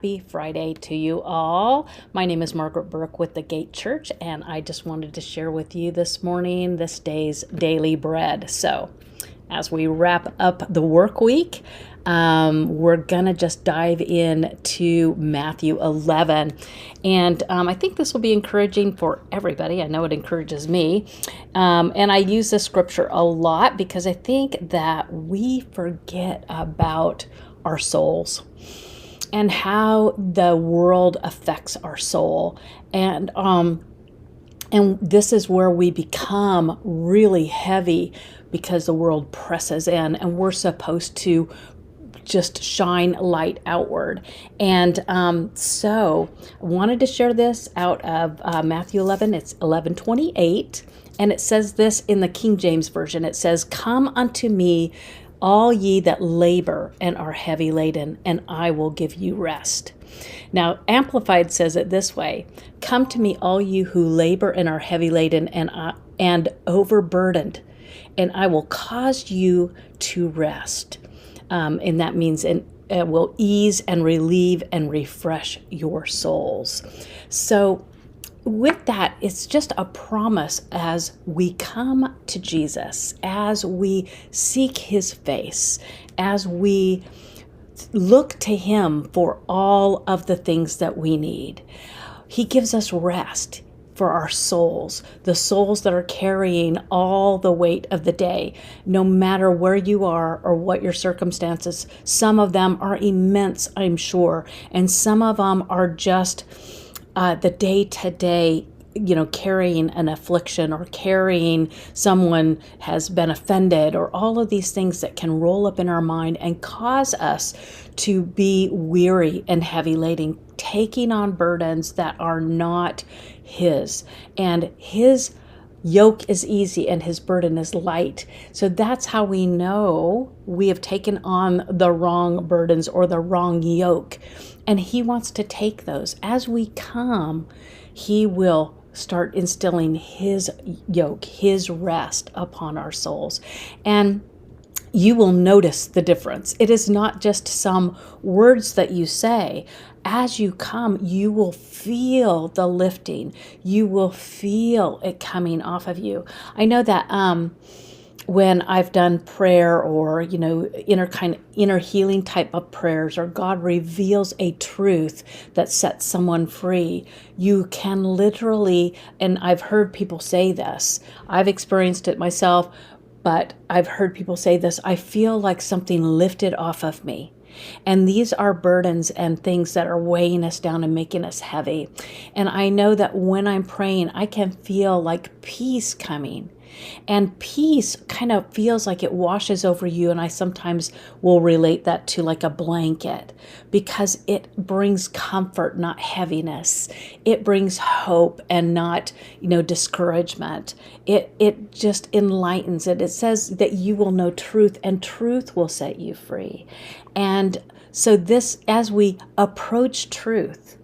Happy Friday to you all. My name is Margaret Burke with the Gate Church, and I just wanted to share with you this morning this day's daily bread. So, as we wrap up the work week, we're gonna just dive into Matthew 11, and I think this will be encouraging for everybody. I know it encourages me, and I use this scripture a lot because I think that we forget about our souls and how the world affects our soul. And this is where we become really heavy because the world presses in and we're supposed to just shine light outward. And so I wanted to share this out of Matthew 11. It's 11:28. And it says this in the King James Version. It says, "Come unto me, all ye that labor and are heavy laden, and I will give you rest." Now, Amplified says it this way: "Come to me, all you who labor and are heavy laden and overburdened, and I will cause you to rest." And that means it will ease and relieve and refresh your souls. So with that, it's just a promise as we come to Jesus, as we seek his face, as we look to him for all of the things that we need. He gives us rest for our souls, the souls that are carrying all the weight of the day, no matter where you are or what your circumstances. Some of them are immense, I'm sure, and some of them are just the day-to-day, carrying an affliction or carrying someone has been offended, or all of these things that can roll up in our mind and cause us to be weary and heavy laden, taking on burdens that are not his. And his yoke is easy and his burden is light. So that's how we know we have taken on the wrong burdens or the wrong yoke. And he wants to take those. As we come, he will start instilling his yoke, his rest upon our souls. And you will notice the difference. It is not just some words that you say. As you come, you will feel the lifting. You will feel it coming off of you. I know that when I've done prayer or, inner healing type of prayers, or God reveals a truth that sets someone free, you can literally, and I've heard people say this, I've experienced it myself, but I've heard people say this: I feel like something lifted off of me. And these are burdens and things that are weighing us down and making us heavy. And I know that when I'm praying, I can feel like peace coming. And peace kind of feels like it washes over you. And I sometimes will relate that to like a blanket, because it brings comfort, not heaviness. It brings hope and not, discouragement. It just enlightens it. It says that you will know truth and truth will set you free. And so this, as we approach truth,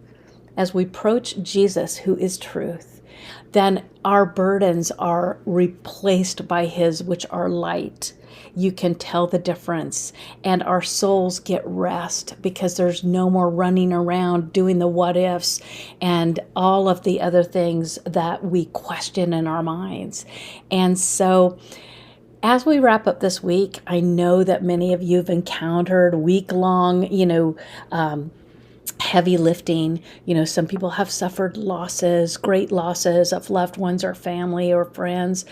as we approach Jesus, who is truth, then our burdens are replaced by his, which are light. You can tell the difference, and our souls get rest because there's no more running around doing the what ifs and all of the other things that we question in our minds. And so as we wrap up this week, I know that many of you have encountered week-long, heavy lifting. Some people have suffered losses, great losses of loved ones or family or friends.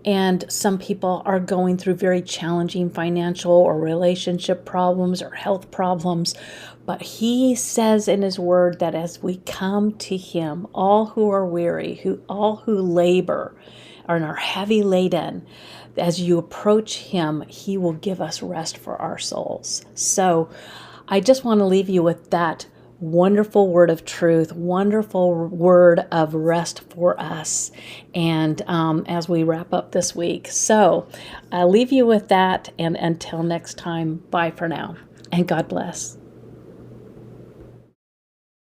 And some people are going through very challenging financial or relationship problems or health problems. But he says in his word that as we come to him, all who are weary, all who labor and are heavy laden, as you approach him, he will give us rest for our souls. So I just want to leave you with that wonderful word of truth, wonderful word of rest for us, and as we wrap up this week. So I'll leave you with that, and until next time, bye for now, and God bless.